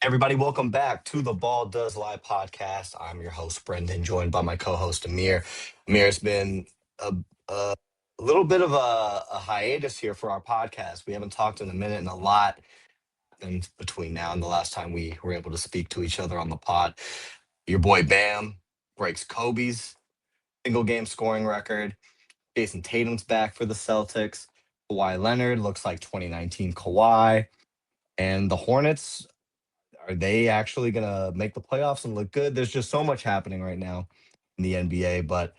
Everybody, welcome back to the Ball Does Lie podcast. I'm your host, Brendan, joined by my co host, Amir. Amir, it's been a, a little bit of a hiatus here for our podcast. We haven't talked in a minute, and a lot happened between now and the last time we were able to speak to each other on the pod. Your boy Bam breaks Kobe's single game scoring record. Jason Tatum's back for the Celtics. Kawhi Leonard looks like 2019 Kawhi. And the Hornets, are they actually going to make the playoffs and look good? There's just so much happening right now in the NBA, but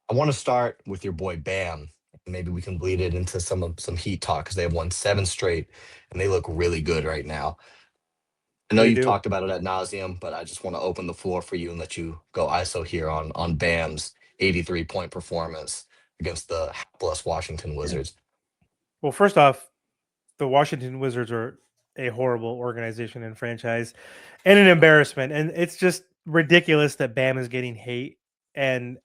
I want to start with your boy Bam. Maybe we can bleed it into some Heat talk because they have won seven straight and they look really good right now. I know They you've do. talked about it at nauseum, but I just want to open the floor for you and let you go ISO here on Bam's 83-point performance against the hapless Washington Wizards. Well, first off, the Washington Wizards are a horrible organization and franchise and an embarrassment. And it's just ridiculous that Bam is getting hate. And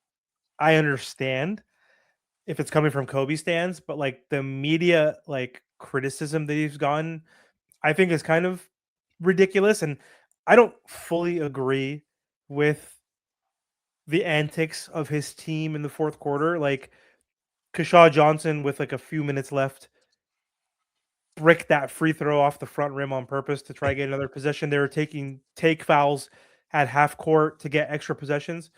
I understand if it's coming from Kobe stands, but like the media criticism that he's gotten, I think is kind of ridiculous. And I don't fully agree with the antics of his team in the fourth quarter. Like Kashaw Johnson with like a few minutes left brick that free throw off the front rim on purpose to try to get another possession. They were taking take fouls at half court to get extra possessions.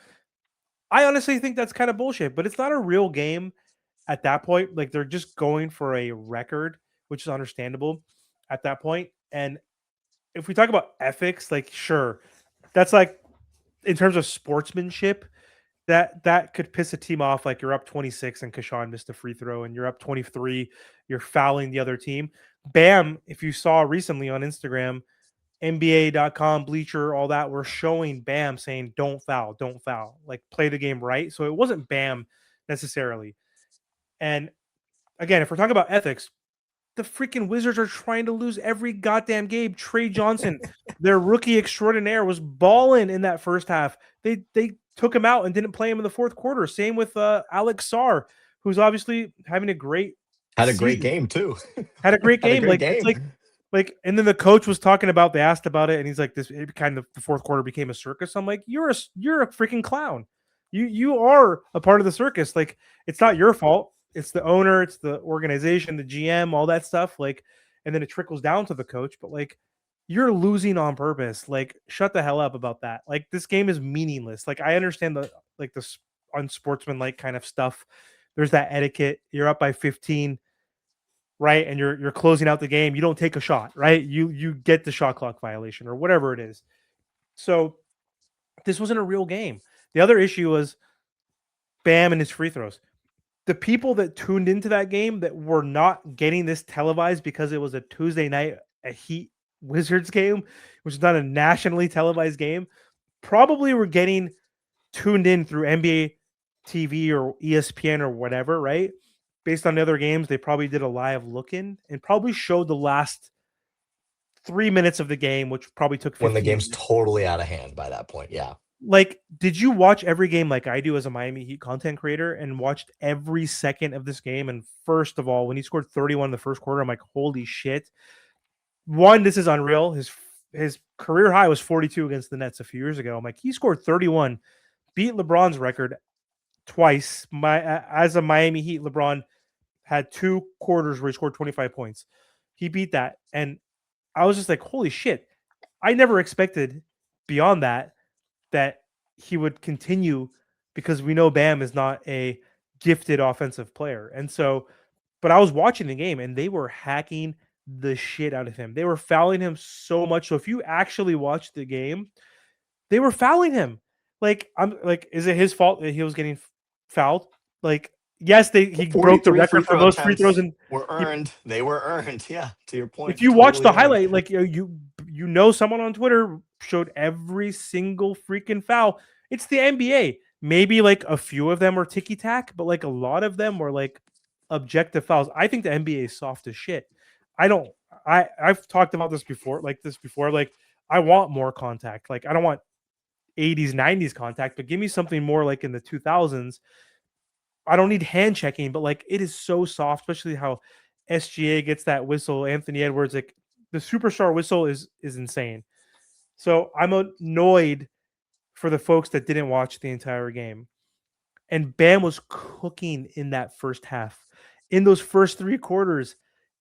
I honestly think that's kind of bullshit, but it's not a real game at that point. Like they're just going for a record, which is understandable at that point. And if we talk about ethics, like sure, that's like in terms of sportsmanship, that could piss a team off. Like you're up 26 and Kashawn missed a free throw, and you're up 23, you're fouling the other team. Bam, if you saw recently on Instagram, NBA.com, Bleacher, all that were showing Bam saying, don't foul, like play the game right. So it wasn't Bam necessarily. And again, if we're talking about ethics, the freaking Wizards are trying to lose every goddamn game. Trey Johnson, their rookie extraordinaire, was balling in that first half. They took him out and didn't play him in the fourth quarter. Same with Alex Sarr, who's obviously having a great Had a great season. game, too. Had a great Had a game. great Like it's game. and then the coach was talking about. They asked about it, and he's like, "This it kind of the fourth quarter became a circus." I'm like, "You're a freaking clown. You are a part of the circus. Like it's not your fault. It's the owner, it's the organization, the GM, all that stuff. Like, and then it trickles down to the coach. But like, you're losing on purpose. Like, shut the hell up about that. Like, this game is meaningless. Like, I understand the unsportsmanlike kind of stuff. There's that etiquette. You're up by 15, right? And you're closing out the game. You don't take a shot, right? You get the shot clock violation or whatever it is. So this wasn't a real game. The other issue was Bam and his free throws. The people that tuned into that game that were not getting this televised because it was a Tuesday night, a Heat Wizards game, which is not a nationally televised game, probably were getting tuned in through NBA TV or ESPN or whatever, right? Based on the other games, they probably did a live look in and probably showed the last 3 minutes of the game, which probably took When the 15 game's minutes. totally out of hand by that point. Yeah. Like, did you watch every game like I do as a Miami Heat content creator and watched every second of this game? And first of all, when he scored 31 in the first quarter, I'm like, holy shit. One, this is unreal. His career high was 42 against the Nets a few years ago. I'm like, he scored 31, beat LeBron's record twice. As a Miami Heat, LeBron had two quarters where he scored 25 points. He beat that. And I was just like, holy shit. I never expected beyond that he would continue because we know Bam is not a gifted offensive player. And so, but I was watching the game and they were hacking the shit out of him. They were fouling him so much. So if you actually watch the game, they were fouling him. Like, I'm like, is it his fault that he was getting fouled? Like, yes, he broke the 43 free record for throw most free throws. attempts And were he, earned. They were earned. Yeah. To your if point, you watch totally the earned. highlight, like you know, someone on Twitter showed every single freaking foul. It's the NBA. Maybe like a few of them were ticky tack, but like a lot of them were like objective fouls. I think the NBA is soft as shit. I don't. I've talked about this before. Like I want more contact. Like I don't want 80s, 90s contact, but give me something more like in the 2000s. I don't need hand checking, but like it is so soft, especially how SGA gets that whistle. Anthony Edwards, like the superstar whistle is insane. So I'm annoyed for the folks that didn't watch the entire game. And Bam was cooking in that first half. In those first three quarters,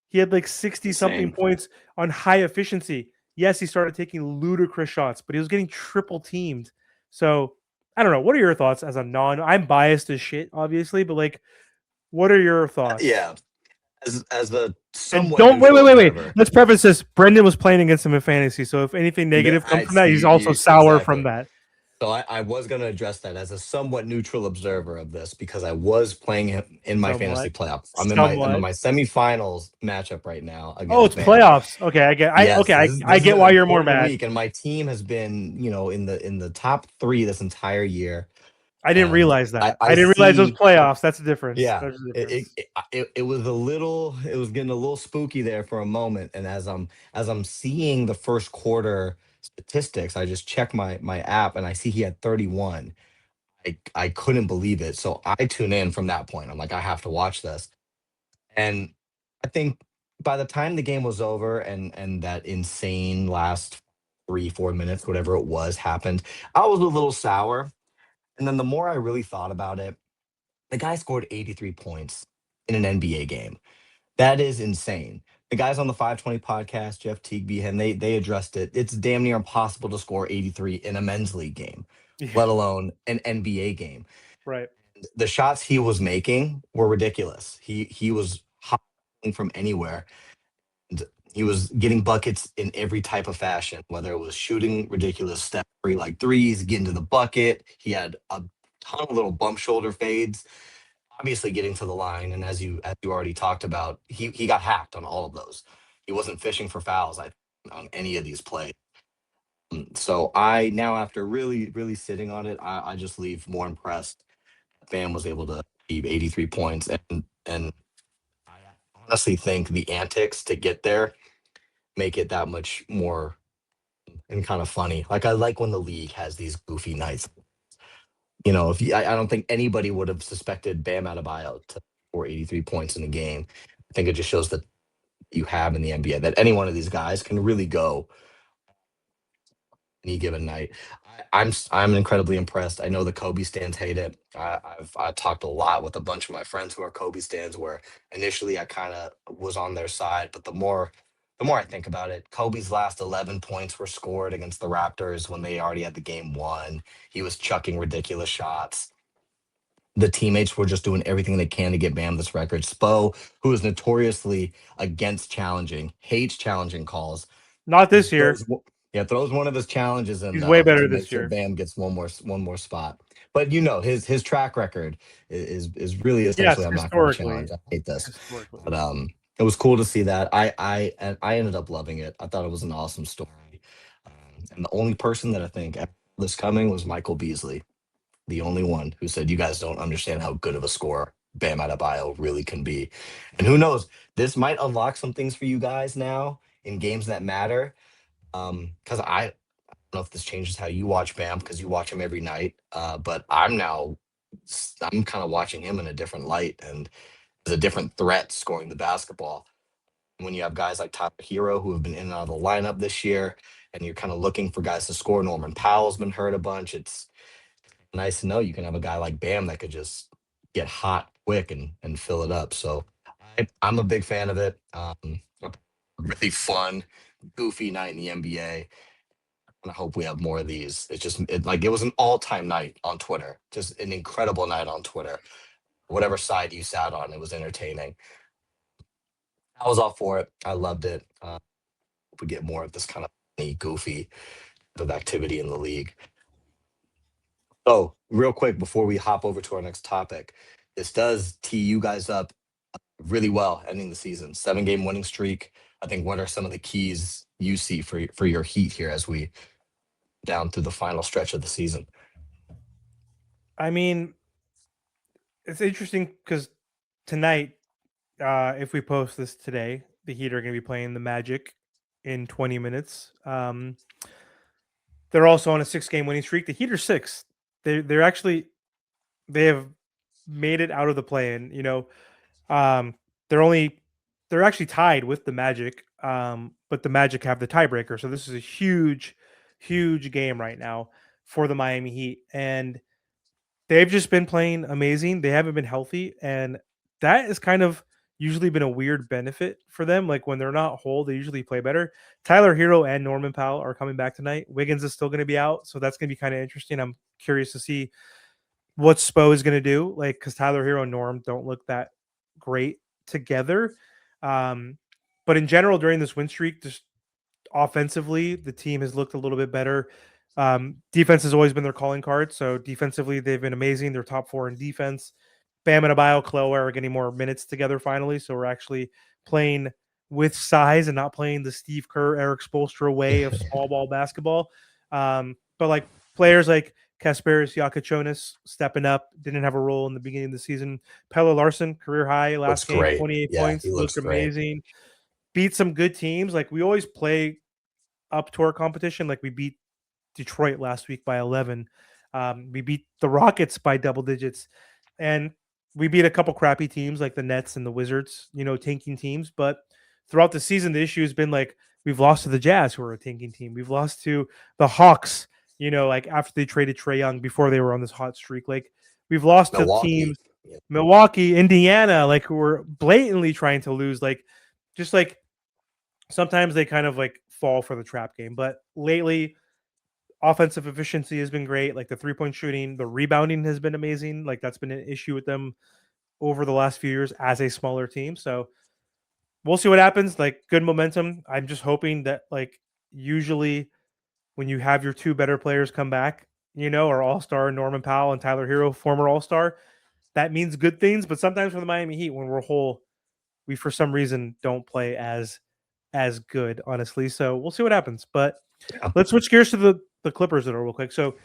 he had like 60 something Insane. points on high efficiency. Yes, he started taking ludicrous shots, but he was getting triple teamed. So I don't know. What are your thoughts as a I'm biased as shit, obviously, but like, what are your thoughts? Yeah, as a And somewhat don't wait, neutral wait, wait, wait. observer, Let's preface this. Brendan was playing against him in fantasy, so if anything negative comes I from that, he's also see sour from exactly. that. So I was going to address that as a somewhat neutral observer of this because I was playing him in my fantasy Somewhat. playoff. I'm in Somewhat. my semifinals matchup right now Oh, against it's Bam. playoffs. Okay, I get. Yes, I this is get an why you're more important mad. week, and my team has been, in the top three this entire year. I didn't And realize I that. I I didn't realize those see, playoffs. That's the difference. yeah, There's a it, it difference. it it was a little, it was getting a little spooky there for a moment. And as I'm seeing the first quarter statistics, I just check my app and I see he had 31. I couldn't believe it. So I tune in from that point. I'm like, I have to watch this. And I think by the time the game was over and that insane last 3 4 minutes, whatever it was, happened, I was a little sour. And then the more I really thought about it, the guy scored 83 points in an NBA game. That is insane. The guys on the 520 podcast, Jeff Teague, and they addressed it. It's damn near impossible to score 83 in a men's league game, Yeah, let alone an NBA game. right. The shots he was making were ridiculous. He was hot from anywhere. And he was getting buckets in every type of fashion, whether it was shooting ridiculous step free like threes, getting to the bucket. He had a ton of little bump shoulder fades, obviously getting to the line. And as you already talked about, he got hacked on all of those. He wasn't fishing for fouls, on any of these plays. So I now, after really, really sitting on it, I just leave more impressed. Bam was able to achieve 83 points, and I honestly think the antics to get there make it that much more and kind of funny. Like, I like when the league has these goofy nights. If you, I don't think anybody would have suspected Bam Adebayo to score 83 points in a game. I think it just shows that you have in the NBA that any one of these guys can really go any given night. I'm incredibly impressed. I know the Kobe stands hate it. I talked a lot with a bunch of my friends who are Kobe stands, where initially I kind of was on their side, but the more I think about it, Kobe's last 11 points were scored against the Raptors when they already had the game won. He was chucking ridiculous shots. The teammates were just doing everything they can to get Bam this record. Spo, who is notoriously against challenging, hates challenging calls, Not this year. throws throws one of his challenges in He's way though better to make this sure year. Bam gets one more spot. But his track record is really essentially, Yes, I'm not going to historically. challenge. I hate this. Historically. But it was cool to see that. I ended up loving it. I thought it was an awesome story. And the only person that I think ever saw this coming was Michael Beasley, the only one who said, "You guys don't understand how good of a scorer Bam Adebayo really can be." And who knows, this might unlock some things for you guys now in games that matter. Because I don't know if this changes how you watch Bam because you watch him every night. But I'm kind of watching him in a different light and as a different threat scoring the basketball. When you have guys like Tyler Hero who have been in and out of the lineup this year, and you're kind of looking for guys to score. Norman Powell's been hurt a bunch. It's nice to know you can have a guy like Bam that could just get hot quick and fill it up. So I'm a big fan of it. A really fun, goofy night in the NBA. And I hope we have more of these. Like it was an all-time night on Twitter, just an incredible night on Twitter. Whatever side you sat on, it was entertaining. I was all for it. I loved it. Hope we get more of this kind of funny, goofy of activity in the league. So, real quick before we hop over to our next topic, this does tee you guys up really well ending the season. 7 game winning streak. I think, what are some of the keys you see for your Heat here as we down through the final stretch of the season? I mean, it's interesting because tonight, if we post this today, the Heat are going to be playing the Magic in 20 minutes. They're also on a 6 game winning streak. The Heat are six. They're actually they have made it out of the play-in. Um, they're only they're actually tied with the Magic, but the Magic have the tiebreaker. So this is a huge huge game right now for the Miami Heat. And they've just been playing amazing. They haven't been healthy, and that has kind of usually been a weird benefit for them. Like when they're not whole, they usually play better. Tyler Hero and Norman Powell are coming back tonight. Wiggins is still going to be out, so that's going to be kind of interesting. I'm curious to see what Spo is going to do, like because Tyler Hero and Norm don't look that great together. Um, but in general, during this win streak, just offensively, the team has looked a little bit better. Defense has always been their calling card. So defensively, they've been amazing. They're top four in defense. Bam and Adebayo, Chloe are getting more minutes together finally. So we're actually playing with size and not playing the Steve Kerr, Eric Spoelstra way of small ball basketball. But like players like Kasparis Yakachonis stepping up, didn't have a role in the beginning of the season. Pella Larson, career high Looks last game, great. 28 Yeah, he points, looks looked great. amazing. Beat some good teams. Like we always play up to our competition. Like we beat Detroit last week by 11. We beat the Rockets by double digits, and we beat a couple crappy teams like the Nets and the Wizards. Tanking teams. But throughout the season, the issue has been like we've lost to the Jazz, who are a tanking team. We've lost to the Hawks. Like after they traded Trae Young before they were on this hot streak. Like we've lost to Milwaukee. teams, Yeah. Milwaukee, Indiana, like who were blatantly trying to lose. Like just like sometimes they kind of like fall for the trap game. But lately, offensive efficiency has been great. Like the 3-point shooting, the rebounding has been amazing. Like that's been an issue with them over the last few years as a smaller team. So we'll see what happens. Like good momentum. I'm just hoping that like usually when you have your two better players come back, or All Star Norman Powell and Tyler Hero, former All Star, that means good things. But sometimes for the Miami Heat, when we're whole, we for some reason don't play as good, honestly. So we'll see what happens. But Yeah. let's switch gears to the Clippers that are real quick. So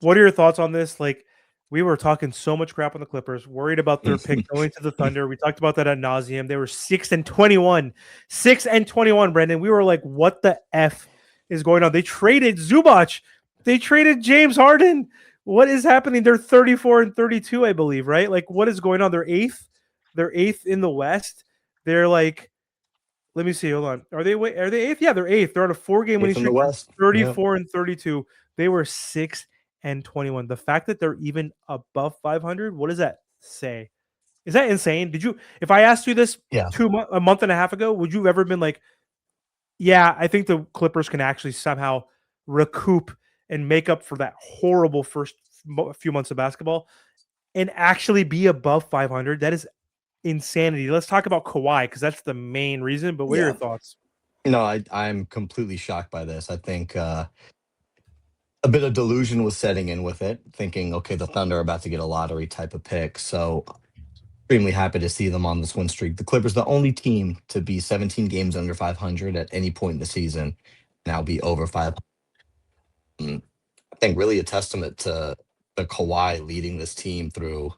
what are your thoughts on this? Like, we were talking so much crap on the Clippers, worried about their pick going to the Thunder. We talked about that ad nauseum. They were 6-21, 6-21. Brendan, we were like, what the f is going on? They traded Zubac. They traded James Harden. What is happening? They're 34-32, I believe, right? Like, what is going on? They're eighth. They're eighth in the West. They're like, let me see. Hold on. Are they eighth? Yeah, they're eighth. They're on a 4-game winning Eighth in the streak. They're West. Yeah. 34-32. They were 6-21. The fact that they're even above 500, what does that say? Is that insane? If I asked you this Yeah. a month and a half ago, would you ever been like, yeah, I think the Clippers can actually somehow recoup and make up for that horrible first few months of basketball and actually be above 500? That is insanity. Let's talk about Kawhi because that's the main reason. But what are your Yeah. thoughts? No, I'm completely shocked by this. I think a bit of delusion was setting in with it, thinking, okay, the Thunder are about to get a lottery type of pick. So extremely happy to see them on this win streak. The Clippers, the only team to be 17 games under 500 at any point in the season, now be over 500. I think really a testament to the Kawhi leading this team through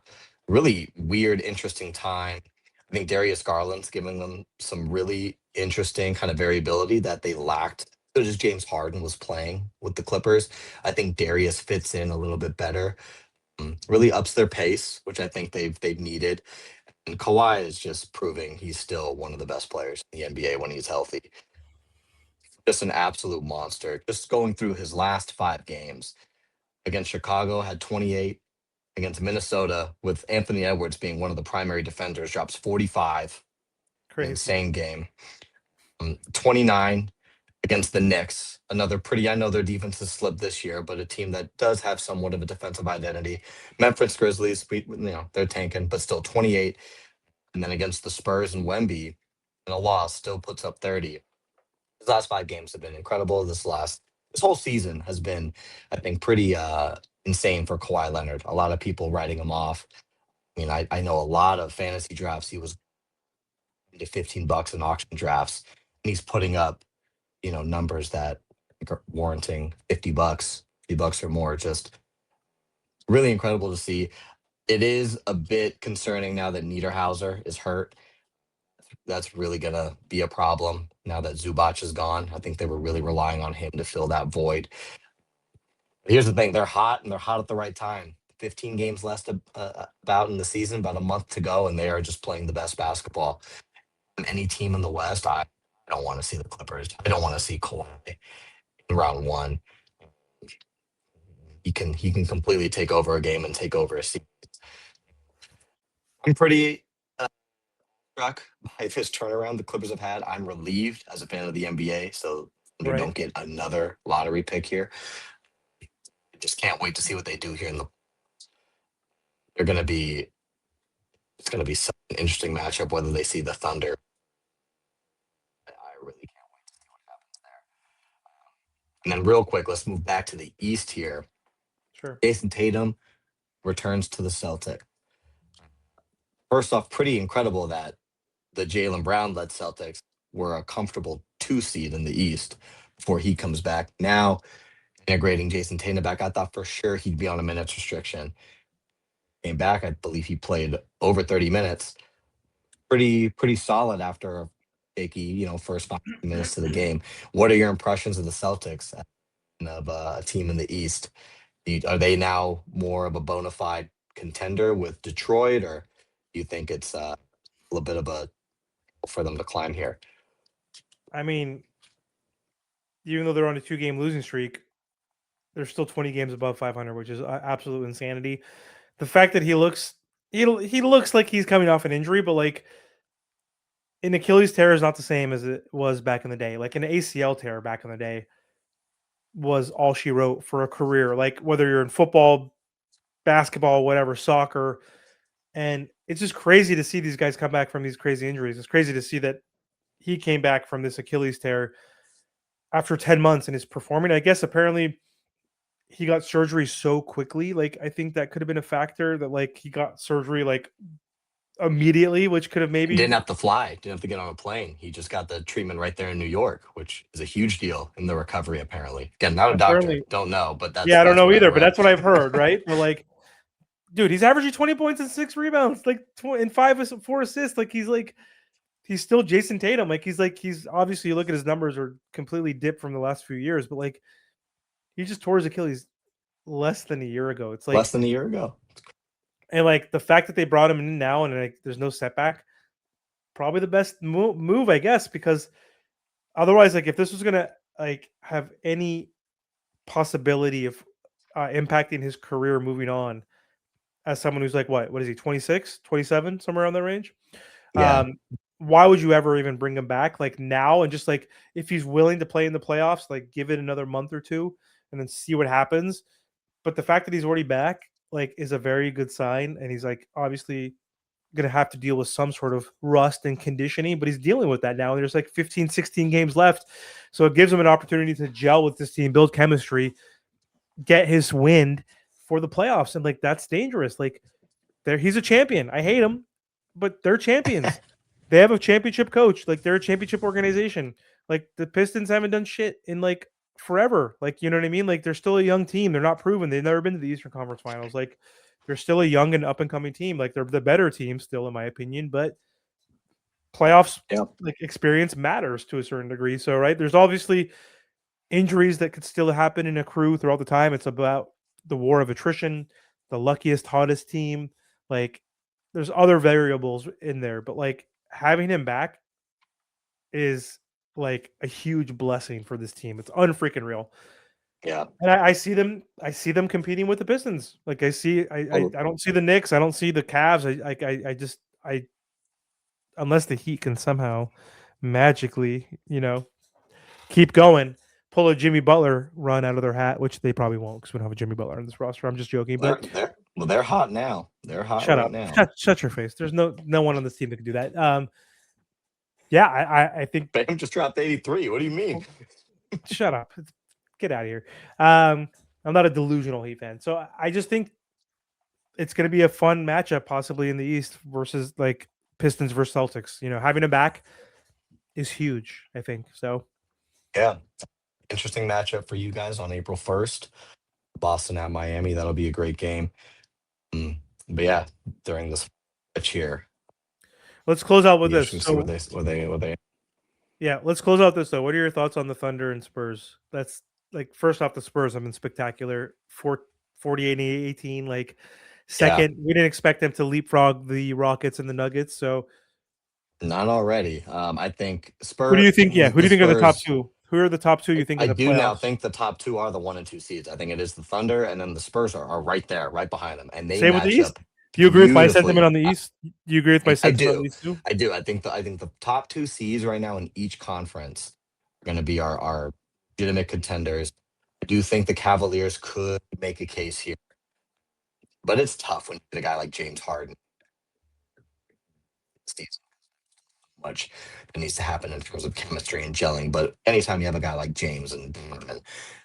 really weird, interesting time. I think Darius Garland's giving them some really interesting kind of variability that they lacked. So just James Harden was playing with the Clippers. I think Darius fits in a little bit better. Really ups their pace, which I think they've needed. And Kawhi is just proving he's still one of the best players in the NBA when he's healthy. Just an absolute monster. Just going through his last 5 games against Chicago, had 28. Against Minnesota, with Anthony Edwards being one of the primary defenders, drops 45. An Crazy. insane game. 29 against the Knicks. Another pretty, I know their defense has slipped this year, but a team that does have somewhat of a defensive identity. Memphis Grizzlies, they're tanking, but still 28. And then against the Spurs and Wemby, and a loss, still puts up 30. His last 5 games have been incredible. This whole season has been, I think, pretty insane for Kawhi Leonard. A lot of people writing him off. I mean, I know a lot of fantasy drafts. He was to $15 in auction drafts, and he's putting up, numbers that are warranting $50, $50 or more. Just really incredible to see. It is a bit concerning now that Niederhauser is hurt. That's really gonna be a problem now that Zubac is gone. I think they were really relying on him to fill that void. Here's the thing: they're hot, and they're hot at the right time. 15 games left about in the season, about a month to go, and they are just playing the best basketball. Any team in the West, I don't want to see the Clippers. I don't want to see Kawhi in round one. he can completely take over a game and take over a season. I'm pretty struck by his turnaround the Clippers have had. I'm relieved as a fan of the NBA, so Thunder Right. don't get another lottery pick here. I just can't wait to see what they do here in the. They're going to be. It's going to be such an interesting matchup whether they see the Thunder. I really can't wait to see what happens there. And then real quick, let's move back to the East here. Sure. Jason Tatum returns to the Celtics. First off, pretty incredible that the Jaylen Brown led Celtics were a comfortable 2 seed in the East before he comes back. Now integrating Jason Tatum back, I thought for sure he'd be on a minutes restriction. Came back, I believe he played over 30 minutes. Pretty solid after a shaky, first 5 minutes to the game. What are your impressions of the Celtics and of a team in the East? Are they now more of a bona fide contender with Detroit, or do you think it's a little bit of a for them to climb here? I mean, even though they're on a 2-game losing streak, they're still 20 games above 500, which is absolute insanity. The fact that he looks like he's coming off an injury, but like an Achilles tear is not the same as it was back in the day. Like an ACL tear back in the day was all she wrote for a career. Like whether you're in football, basketball, whatever, soccer, and it's just crazy to see these guys come back from these crazy injuries. It's crazy to see that he came back from this Achilles tear after 10 months and is performing. I guess apparently he got surgery so quickly. Like I think that could have been a factor that like he got surgery like immediately, which could have And didn't maybe have to fly, didn't have to get on a plane. He just got the treatment right there in New York, which is a huge deal in the recovery, apparently. Again, not a doctor, apparently. don't know, but Yeah, I don't that's know what I've either, but read. that's what I've heard, right? But like, dude, he's averaging 20 points and 6 rebounds, like and 4 assists. Like he's still Jason Tatum. He's obviously you look at his numbers are completely dipped from the last few years, but like he just tore his Achilles less than a year ago. It's Less like than a year ago. and like the fact that they brought him in now and like there's no setback, probably the best move, I guess, because otherwise, like if this was gonna like have any possibility of impacting his career moving on as someone who's like what is he 26, 27, somewhere around that range. Yeah. Um, why would you ever even bring him back like now and just like if he's willing to play in the playoffs, like give it another month or two and then see what happens. But the fact that he's already back like is a very good sign, and he's like obviously going to have to deal with some sort of rust and conditioning, but he's dealing with that now. There's like 15, 16 games left. So it gives him an opportunity to gel with this team, build chemistry, get his wind for the playoffs. And like, that's dangerous. Like he's a champion. I hate him, but they're champions. They have a championship coach. Like they're a championship organization. Like the Pistons haven't done shit in like forever. Like, you know what I mean? Like they're still a young team. They're not proven. They've never been to the Eastern Conference Finals. Like they're still a young and up and coming team. Like they're the better team still, in my opinion. But playoffs Yeah. like experience matters to a certain degree. So right, there's obviously injuries that could still happen and accrue throughout the time. It's about the war of attrition, the luckiest, hottest team. Like there's other variables in there, but like having him back is like a huge blessing for this team. It's unfreaking real. Yeah. And I see them competing with the Pistons. Like Well, I don't see the Knicks. I don't see the Cavs. I just I unless the Heat can somehow magically, keep going, pull a Jimmy Butler run out of their hat, which they probably won't because we don't have a Jimmy Butler on this roster. I'm just joking, but they're hot now. They're hot shut right up, now. shut your face. There's no one on this team that can do that. Yeah, I think Bam just dropped 83. What do you mean? shut up, get out of here. I'm not a delusional Heat fan, so I just think it's going to be a fun matchup, possibly in the East versus like Pistons versus Celtics. Having him back is huge. I think so. Yeah. Interesting matchup for you guys on April 1st. Boston at Miami. That'll be a great game. But yeah, during this stretch here, Let's close out with be this. interesting to see So what they. yeah, let's close out this though. What are your thoughts on the Thunder and Spurs? That's like first off, the Spurs have been spectacular. 48-18. Like Yeah, second, we didn't expect them to leapfrog the Rockets and the Nuggets. So not already. I think who do Spur you think? Yeah, who do the you think are the top Spurs. two? Who are the top two you think I in the do now playoffs? think the top two are the 1 and 2 seeds. I think it is the Thunder, and then the Spurs are right there, right behind them, and they Same with the match East. up Do you agree with my sentiment beautifully. on the East? Do you agree with my I sentiment on do, these two? I do. I think the top 2 seeds right now in each conference are going to be our legitimate contenders. I do think the Cavaliers could make a case here, but it's tough when you get a guy like James Harden. Much that needs to happen in terms of chemistry and gelling. But anytime you have a guy like James and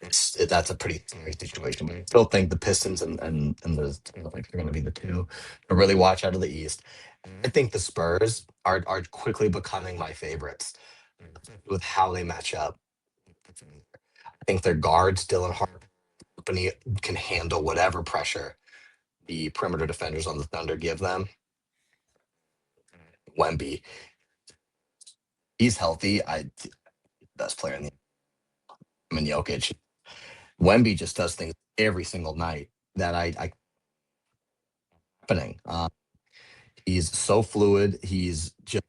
that's a pretty scary situation. But I still think the Pistons and the like they're going to be the two to really watch out of the East. I think the Spurs are quickly becoming my favorites with how they match up. I think their guards, Dylan Harper, company can handle whatever pressure the perimeter defenders on the Thunder give them. Wemby, he's healthy. Best player in the I mean, Jokic. Wemby just does things every single night that I happening. He's so fluid. He's just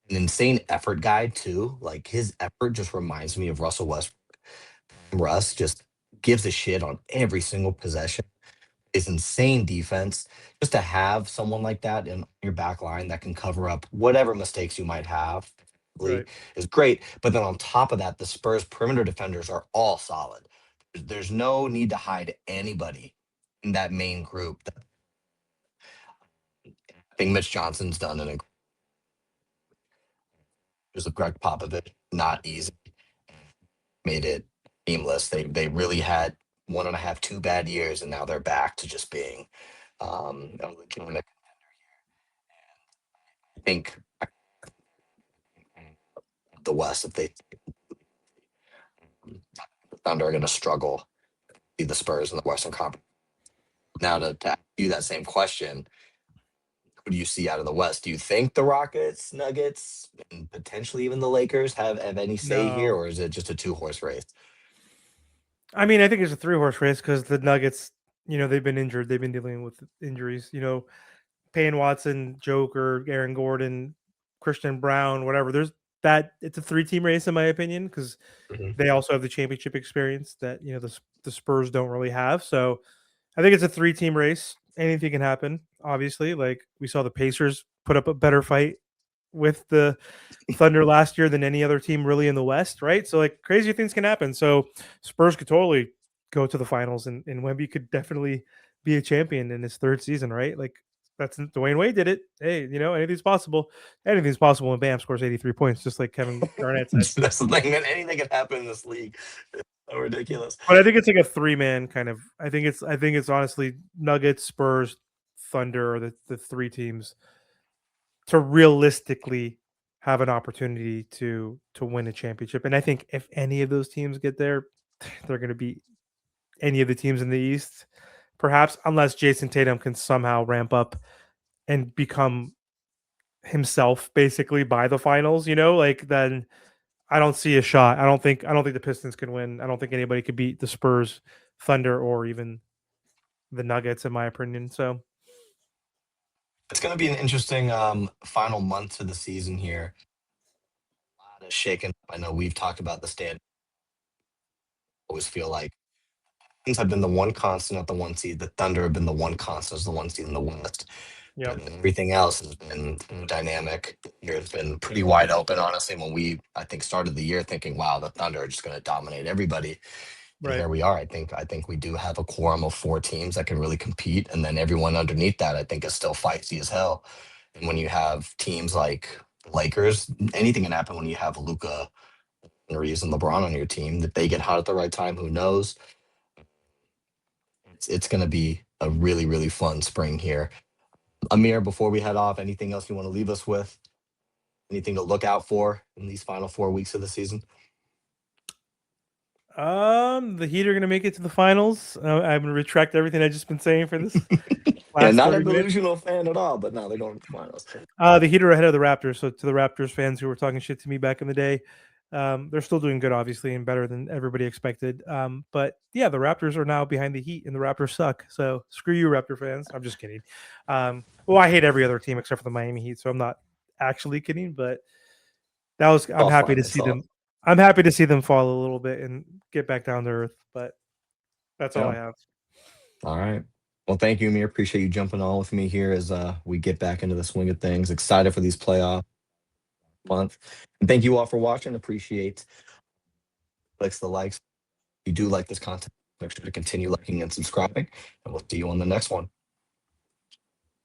an insane effort guy too. Like his effort just reminds me of Russell Westbrook. Russ just gives a shit on every single possession. His insane defense. Just to have someone like that in your back line that can cover up whatever mistakes you might have Right. is great. But then on top of that, the Spurs perimeter defenders are all solid. There's no need to hide anybody in that main group. I think Mitch Johnson's done an incredible with Greg Popovich. Not easy. Made it seamless. They really had 1.5, 2 bad years, and now they're back to just being a legitimate. I think the West, if they the Thunder are going to struggle, see the Spurs in the Western Conference. Now to ask you that same question, who do you see out of the West? Do you think the Rockets, Nuggets, and potentially even the Lakers have any say here, No. or is it just a 2 horse race? I mean, I think it's a 3 horse race because the Nuggets, they've been injured. They've been dealing with injuries. Payne Watson, Joker, Aaron Gordon, Christian Brown, whatever. There's that. It's a 3-team race in my opinion because Mhm. they also have the championship experience that the Spurs don't really have. So I think it's a 3-team race. Anything can happen. Obviously, like we saw the Pacers put up a better fight with the Thunder last year than any other team really in the West, right? So like crazy things can happen. So Spurs could totally go to the finals, and Wemby could definitely be a champion in his third season, right? Like that's Dwayne Wade did it. Hey, anything's possible. Anything's possible when Bam scores 83 points, just like Kevin Garnett said. That's the thing, man. Anything can happen in this league. It's so ridiculous. But I think it's like a 3-man kind of. I think it's honestly Nuggets, Spurs, Thunder, are the 3 teams to realistically have an opportunity to win a championship. And I think if any of those teams get there, they're going to beat any of the teams in the East, perhaps, unless Jason Tatum can somehow ramp up and become himself basically by the finals. Like then I don't see a shot. I don't think the Pistons can win. I don't think anybody could beat the Spurs, Thunder, or even the Nuggets, in my opinion. So It's going to be an interesting final month to the season here. A lot of shaking up. I know we've talked about the stand. Always feel like things have been the one constant at the 1 seed. The Thunder have been the one constant as the 1 seed in the West. yeah, But everything else has been dynamic. Year has been pretty wide open, honestly. When I think, started the year thinking, wow, the Thunder are just going to dominate everybody. And right. here we are. I think we do have a quorum of 4 teams that can really compete, and then everyone underneath that I think is still feisty as hell. And when you have teams like Lakers, anything can happen when you have Luca and Reeves and LeBron on your team. That they get hot at the right time, who knows? It's going to be a really really fun spring here. Amir, before we head off, anything else you want to leave us with? Anything to look out for in these final 4 weeks of the season? The Heat are going to make it to the finals. I'm going to retract everything I just been saying for this Yeah, last not a 30 minutes. delusional fan at all, but no, they're going to the finals. The Heat are ahead of the Raptors. So to the Raptors fans who were talking shit to me back in the day, they're still doing good, obviously, and better than everybody expected. But yeah, the Raptors are now behind the Heat, and the Raptors suck. So screw you, Raptor fans. I'm just kidding. Well, I hate every other team except for the Miami Heat, so I'm not actually kidding. But I'm All happy fun. to It's see all them. I'm happy to see them fall a little bit and get back down to earth, but that's all I Yeah. have. All right. Well, thank you, Amir. Appreciate you jumping on with me here as we get back into the swing of things. Excited for these playoff month. And thank you all for watching. Appreciate clicks the likes. If you do like this content, make sure to continue liking and subscribing. And we'll see you on the next one.